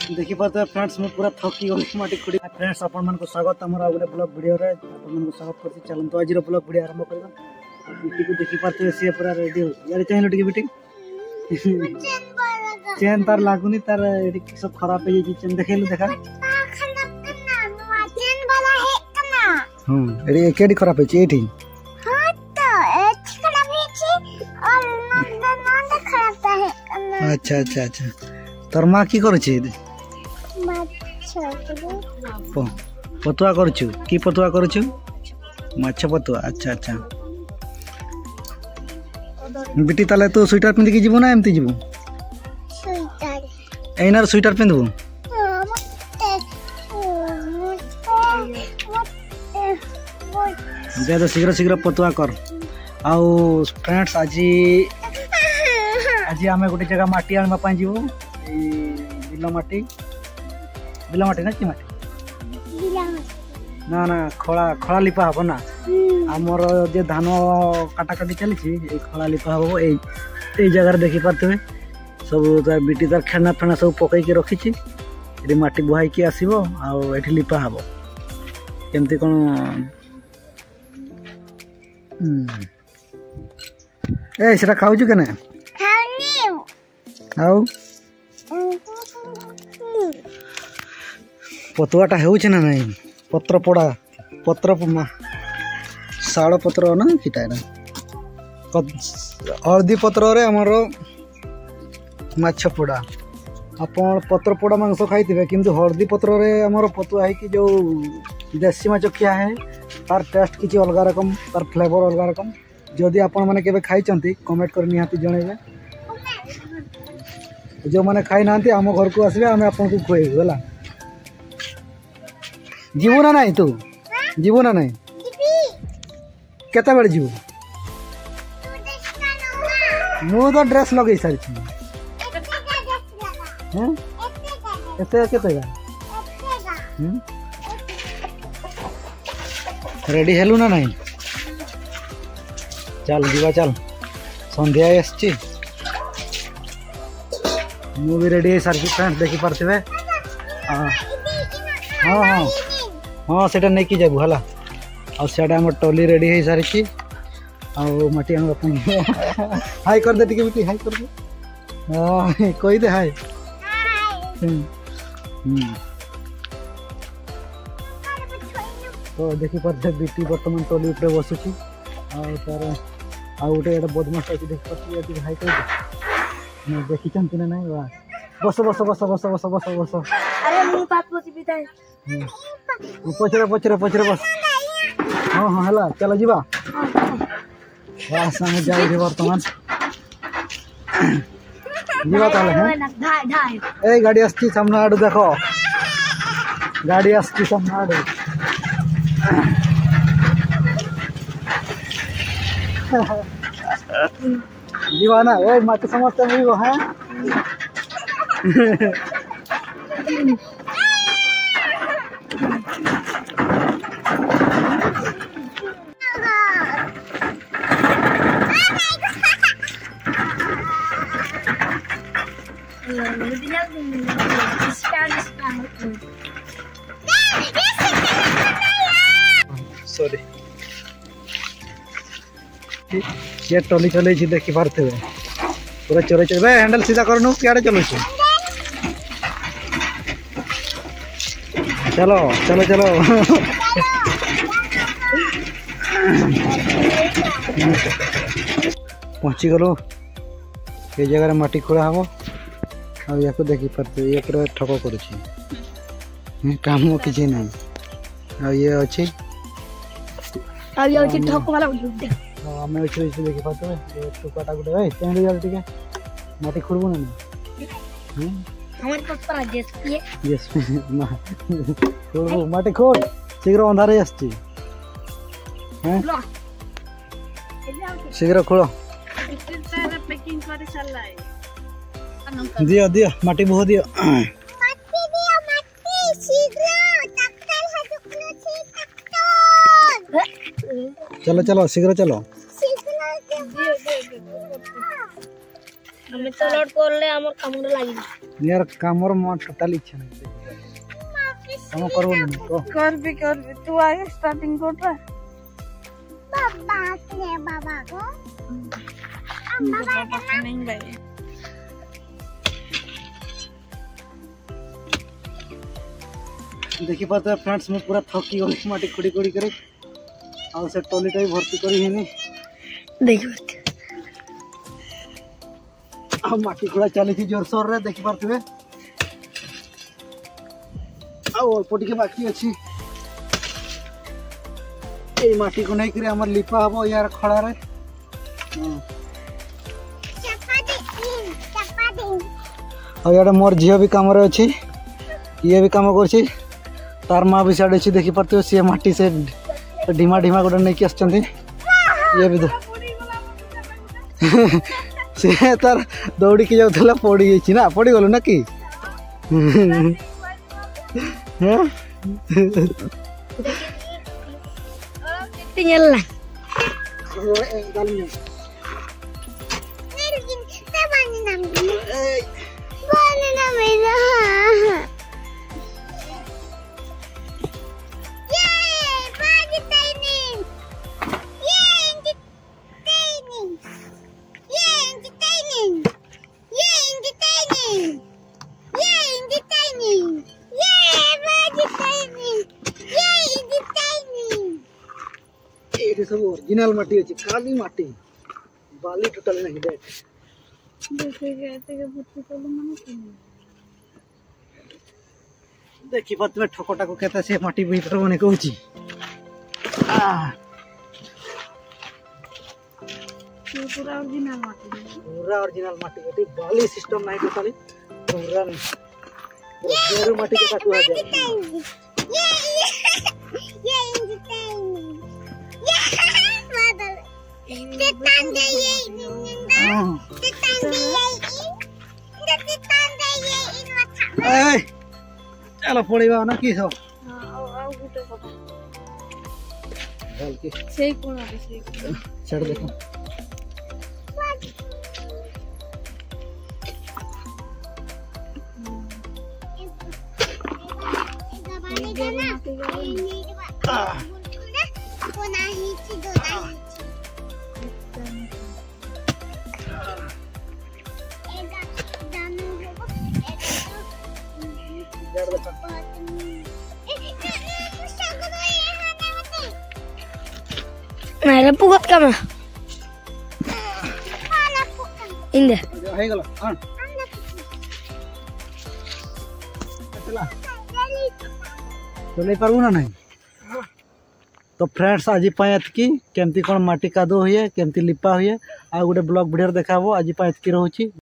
देखि पाते फ्रेंड्स मैं पूरा थकी गली माटी खुड़ी। फ्रेंड्स अपन मन को स्वागत हमर आगुले ब्लॉग वीडियो रे अपन मन को स्वागत करती। चलन तो आज रो ब्लॉग वीडियो आरंभ करबा। बिटी को देखि पाते से पूरा रेडी हो यार चाहिए लटकी बिटी चेन तार लागुनी तार एडी सब खराब है जी चेन देखेलु देखा चेन वाला है कना एडी एकेडी खराब है एठी हां तो एठी खराब है और नंद खराब है कना। अच्छा अच्छा अच्छा तोर मां की करू छी पतुआ करू की पतुआ करू माछ पतुआ। अच्छा अच्छा बिटी ताले तो स्वेटर पिंध के जीवो ना एमती जीवो स्वेटर एनार स्वेटर पिंधबो ज्यादा शीघ्र शीघ्र पतुआ कर। आउ फ्रेंड्स आज आज आमे गोटे जगह माटी आनबा पई जीवो बिल माटी ना कि माटी ना ना खड़ा खड़ा लिपा हबो ना आमर जे धान काटा काटी चली खड़ा लिपा हबो ए जगह देखि पाते हुए सब बिटी तार खेना फेना सब पकई के रखी छी एडी माटी बुहाई के आसीबो आ एठी लिपा हबो केमती कोन ए सेटा खाउ छु केने खाउ पतुआटा हेउछ ना नहीं पत्र पोड़ा पत्र शाल पत्र ना किटा हल्दी पत्र रे हमर माछ पोड़ा अपन पत्र पोड़ा मांस खाई किंतु हल्दी पत्र रे हमर पतुआ है कि जो देसी माछ खिया है तार टेस्ट किसी अलग रकम तार फ्लेवर अलग रकम। जदि आपण माने केबे खाई चंती कमेंट कर निहाती जणेबे जो माने खाई नांती हम घर को आसबे हम आपन को खुएबे होला जीवो ना नहीं तू जीवो ना नहीं केता बेले जीवो मु तो ड्रेस लगे सारी छी हैं एते केते रेडी हेलु ना नहीं चल जीवा चल संध्या आसची मु भी रेडी है सारी फ्रेंड्स देखि परथिबे हां हां हां हाँ सेटा नहीं की जाबू हला और सेटा हम टोली रेडी है सारी छी आ माटी हम अपन हाय कर दे टिके बिटी हाय कर दे हां कोई दे हाय तो देखि परथे बिटी वर्तमान टोली ऊपर बसु छी और तार आ उठे एटा बदमाश अछि देख परथि यदि हाय कर दे मैं देखि चंती ना नहीं वाह बस बस बस बस बस बस बस अरे मु बात बोची बिताई पचरे पचरे पचरे बस हाँ हाँ हला चलो जीवा सामने जाए रे वर्तमान जीवा ताले हैं ए गाड़ी आस्ती सामने आडू देखो गाड़ी आस्ती सामने आडू जीवा ना ए मत समझते नहीं वो है सॉरी ये टोली चले छी देखि पारते हुए पूरा चोरे चोरे हैंडल सीधा करनु केड़े चलो छी चलो चलो चलो पहुंची गलो ये जगह माटी खोला हम आ या को देखि परते ये पूरा ठको करू छी काम किछि नहीं आ ये अछि अब ये अछि ठको वाला दे हमें अच्छे देखि पाते ये टुकाटा गुडे ए तेन रियल टिके माटी खुरबो ना हमारे पास पर जेस ये यस खुरबो माटी खोल शीघ्र अंधारे आछी हैं शीघ्र खोलो पैकिंग करे चल है दियो दियो माटी बहु दियो माटी शीघ्र टक्कर है दुखलो छी टक्कर चलो चलो शीघ्र चलो हमें तो लोड करले हमर कामरे लागि यार कामर मन टोटल इच्छा नहीं काम करबो नहीं को कर भी तू आगे स्टार्टिंग कर रहा बाबा के बाबा को बाबा का नहीं भाई देखि पाते फ्रेंड्स मैं पूरा थकी गली माटी खुड़ी खुड़ी करे आ से टॉयलेट भी भर्ती करी हिनी देखो आ माटी खुड़ा चली थी जोर सोर रे देखि पारतबे आ अल्प टिके बाकी अछि ए माटी को नहीं करे हमर लिपा हबो यार खड़ा रे और यार मोर झियो भी काम रे अछि ये भी काम करछि तार माँ भी साढ़े देखी पाते हो सी माटी से ढीमा ढीमा गोटे नहीं कि आसचंती ये भी से तार दौड़ी के जाऊला पड़ी गई ना पड़ी गलु ना कि सब ओरिजिनल माटी अछि खाली माटी बाली टोटल नहीं देख देखी बात में ठकोटा को कहता से माटी भीतर बने कहूची पूरा ओरिजिनल माटी एटी बाली सिस्टम नहीं टोटली पूरा नहीं जेरू माटी के काटू आ जाए चलो पड़ेगा ना कि सब छड़ देखो Nah, pugot ka ma. Hindi. Ay gala. चल पार्बू ना नहीं तो फ्रेंड्स आज की केमती कौन माटी कादो हुए केमती लिपा हुए आ गोटे ब्लॉग वीडियो देखा आज की रोची।